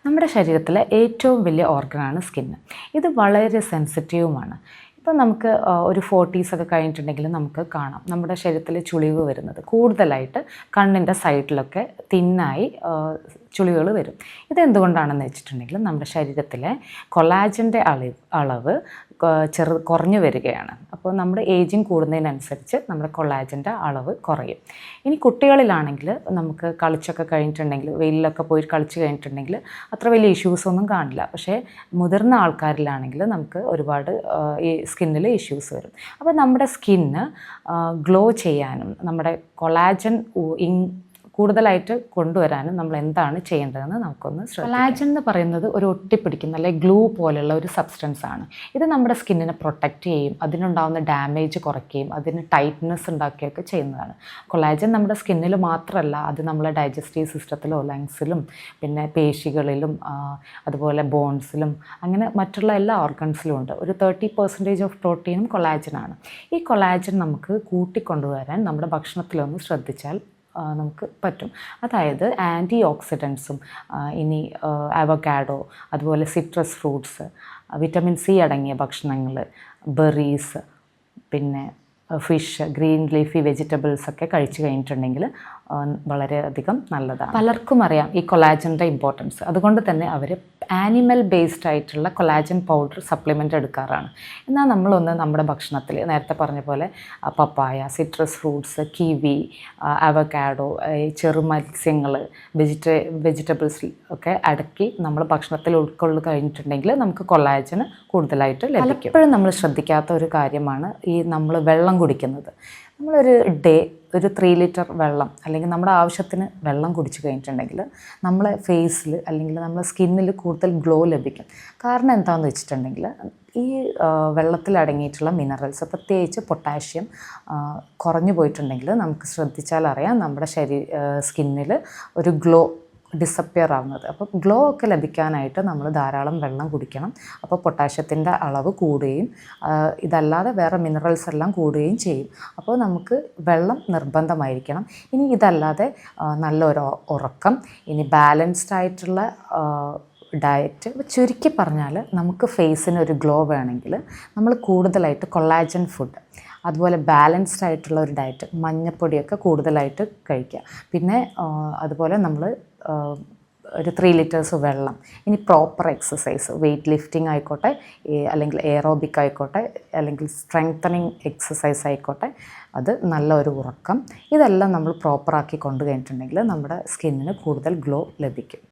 നമ്മുടെ ശരീരത്തിലെ ഏറ്റവും വലിയ ഓർഗനാണ് സ്കിന്ന്. ഇത് വളരെ സെൻസിറ്റീവുമാണ്. ഇപ്പം നമുക്ക് ഒരു 40s ഒക്കെ കഴിഞ്ഞിട്ടുണ്ടെങ്കിൽ നമുക്ക് കാണാം നമ്മുടെ ശരീരത്തിൽ ചുളിവ് വരുന്നത് കൂടുതലായിട്ട് കണ്ണിൻ്റെ സൈഡിലൊക്കെ തിന്നായി ചുളിവുകൾ വരും. ഇതെന്തുകൊണ്ടാണെന്ന് വെച്ചിട്ടുണ്ടെങ്കിൽ നമ്മുടെ ശരീരത്തിലെ കൊളാജൻ്റെ അളവ് കുറഞ്ഞു വരികയാണ്. അപ്പോൾ നമ്മുടെ ഏജിങ് കൂടുന്നതിനനുസരിച്ച് നമ്മുടെ കൊളാജൻ്റെ അളവ് കുറയും. ഇനി കുട്ടികളിലാണെങ്കിൽ നമുക്ക് കളിച്ചൊക്കെ കഴിഞ്ഞിട്ടുണ്ടെങ്കിൽ വെയിലൊക്കെ പോയി കളിച്ച് കഴിഞ്ഞിട്ടുണ്ടെങ്കിൽ അത്ര വലിയ ഇഷ്യൂസൊന്നും കാണില്ല. പക്ഷേ മുതിർന്ന ആൾക്കാരിലാണെങ്കിൽ നമുക്ക് ഒരുപാട് ഈ സ്കിന്നിൽ ഇഷ്യൂസ് വരും. അപ്പോൾ നമ്മുടെ സ്കിന്ന് ഗ്ലോ ചെയ്യാനും നമ്മുടെ കൊളാജൻ കൂടുതലായിട്ട് കൊണ്ടുവരാനും നമ്മൾ എന്താണ് ചെയ്യേണ്ടതെന്ന് നമുക്കൊന്ന് ശ്രദ്ധിക്കാം. കൊളാജൻ എന്ന് പറയുന്നത് ഒരു ഒട്ടിപ്പിടിക്കുന്ന അല്ലെങ്കിൽ ഗ്ലൂ പോലെയുള്ള ഒരു സബ്സ്റ്റൻസ് ആണ്. ഇത് നമ്മുടെ സ്കിന്നിനെ പ്രൊട്ടക്റ്റ് ചെയ്യും, അതിനുണ്ടാകുന്ന ഡാമേജ് കുറയ്ക്കുകയും അതിന് ടൈറ്റ്നെസ് ഉണ്ടാക്കുകയൊക്കെ ചെയ്യുന്നതാണ്. കൊളാജൻ നമ്മുടെ സ്കിന്നിൽ മാത്രമല്ല, അത് നമ്മളെ ഡൈജസ്റ്റീവ് സിസ്റ്റത്തിലോ ലങ്സിലും പിന്നെ പേശികളിലും അതുപോലെ ബോൺസിലും അങ്ങനെ മറ്റുള്ള എല്ലാ ഓർഗൻസിലും ഉണ്ട്. ഒരു 30% ഓഫ് പ്രോട്ടീനും കൊളാജനാണ്. ഈ കൊളാജൻ നമുക്ക് കൂട്ടിക്കൊണ്ടുവരാൻ നമ്മുടെ ഭക്ഷണത്തിലൊന്ന് ശ്രദ്ധിച്ചാൽ നമുക്ക് പറ്റും. അതായത് ആൻറ്റി ഓക്സിഡൻസും ഇനി അവക്കാഡോ, അതുപോലെ സിട്രസ് ഫ്രൂട്ട്സ്, വിറ്റമിൻ സി അടങ്ങിയ ഭക്ഷണങ്ങൾ, ബെറീസ്, പിന്നെ ഫിഷ്, ഗ്രീൻ ലീഫി വെജിറ്റബിൾസ് ഒക്കെ കഴിച്ചു കഴിഞ്ഞിട്ടുണ്ടെങ്കിൽ വളരെയധികം നല്ലതാണ്. പലർക്കും അറിയാം ഈ കൊളാജൻ്റെ ഇമ്പോർട്ടൻസ്. അതുകൊണ്ട് തന്നെ അവർ ആനിമൽ ബേസ്ഡ് ആയിട്ടുള്ള കൊളാജൻ പൗഡർ സപ്ലിമെൻ്റ് എടുക്കാറാണ്. എന്നാൽ നമ്മളൊന്ന് നമ്മുടെ ഭക്ഷണത്തിൽ നേരത്തെ പറഞ്ഞ പോലെ papaya, citrus fruits, kiwi, avocado, ചെറുമത്സ്യങ്ങൾ, വെജിറ്റബിൾസ് ഒക്കെ അടക്കി നമ്മൾ ഭക്ഷണത്തിൽ ഉൾക്കൊള്ളു കഴിഞ്ഞിട്ടുണ്ടെങ്കിൽ നമുക്ക് കൊളാജന് കൂടുതലായിട്ട് ലഭിക്കും. എപ്പോഴും നമ്മൾ ശ്രദ്ധിക്കാത്ത ഒരു കാര്യമാണ് ഈ നമ്മൾ വെള്ളം കുടിക്കുന്നത്. നമ്മളൊരു ഒരു 3 ലിറ്റർ വെള്ളം അല്ലെങ്കിൽ നമ്മുടെ ആവശ്യത്തിന് വെള്ളം കുടിച്ചു കഴിഞ്ഞിട്ടുണ്ടെങ്കിൽ നമ്മളെ ഫേസിൽ അല്ലെങ്കിൽ നമ്മുടെ സ്കിന്നിൽ കൂടുതൽ ഗ്ലോ ലഭിക്കും. കാരണം എന്താണെന്ന് വെച്ചിട്ടുണ്ടെങ്കിൽ ഈ വെള്ളത്തിൽ അടങ്ങിയിട്ടുള്ള മിനറൽസ്, പ്രത്യേകിച്ച് പൊട്ടാഷ്യം കുറഞ്ഞു പോയിട്ടുണ്ടെങ്കിൽ നമുക്ക് ശ്രദ്ധിച്ചാൽ അറിയാം നമ്മുടെ സ്കിന്നിൽ ഒരു ഗ്ലോ ഡിസപ്പിയർ ആവുന്നത്. അപ്പോൾ ഗ്ലോ ഒക്കെ ലഭിക്കാനായിട്ട് നമ്മൾ ധാരാളം വെള്ളം കുടിക്കണം. അപ്പോൾ പൊട്ടാഷ്യത്തിൻ്റെ അളവ് കൂടുകയും ഇതല്ലാതെ വേറെ മിനറൽസ് എല്ലാം കൂടുകയും ചെയ്യും. അപ്പോൾ നമുക്ക് വെള്ളം നിർബന്ധമായിരിക്കണം. ഇനി ഇതല്ലാതെ നല്ലൊരു ഉറക്കം, ഇനി ബാലൻസ്ഡ് ആയിട്ടുള്ള ഡയറ്റ്. ചുരുക്കി പറഞ്ഞാൽ നമുക്ക് ഫേസിന് ഒരു ഗ്ലോ വേണമെങ്കിൽ നമ്മൾ കൂടുതലായിട്ട് കൊളാജൻ ഫുഡ്, അതുപോലെ ബാലൻസ്ഡ് ആയിട്ടുള്ള ഒരു ഡയറ്റ്, മഞ്ഞപ്പൊടിയൊക്കെ കൂടുതലായിട്ട് കഴിക്കുക. പിന്നെ അതുപോലെ നമ്മൾ ഒരു 3 ലിറ്റേഴ്സ് വെള്ളം, ഇനി പ്രോപ്പർ എക്സസൈസ്, വെയ്റ്റ് ലിഫ്റ്റിംഗ് ആയിക്കോട്ടെ, അല്ലെങ്കിൽ എയറോബിക് ആയിക്കോട്ടെ, അല്ലെങ്കിൽ സ്ട്രെങ്തനിങ് എക്സസൈസ് ആയിക്കോട്ടെ, അത് നല്ലൊരു ഉറക്കം, ഇതെല്ലാം നമ്മൾ പ്രോപ്പറാക്കി കൊണ്ടു കഴിഞ്ഞിട്ടുണ്ടെങ്കിൽ നമ്മുടെ സ്കിന്നിന് കൂടുതൽ ഗ്ലോ ലഭിക്കും.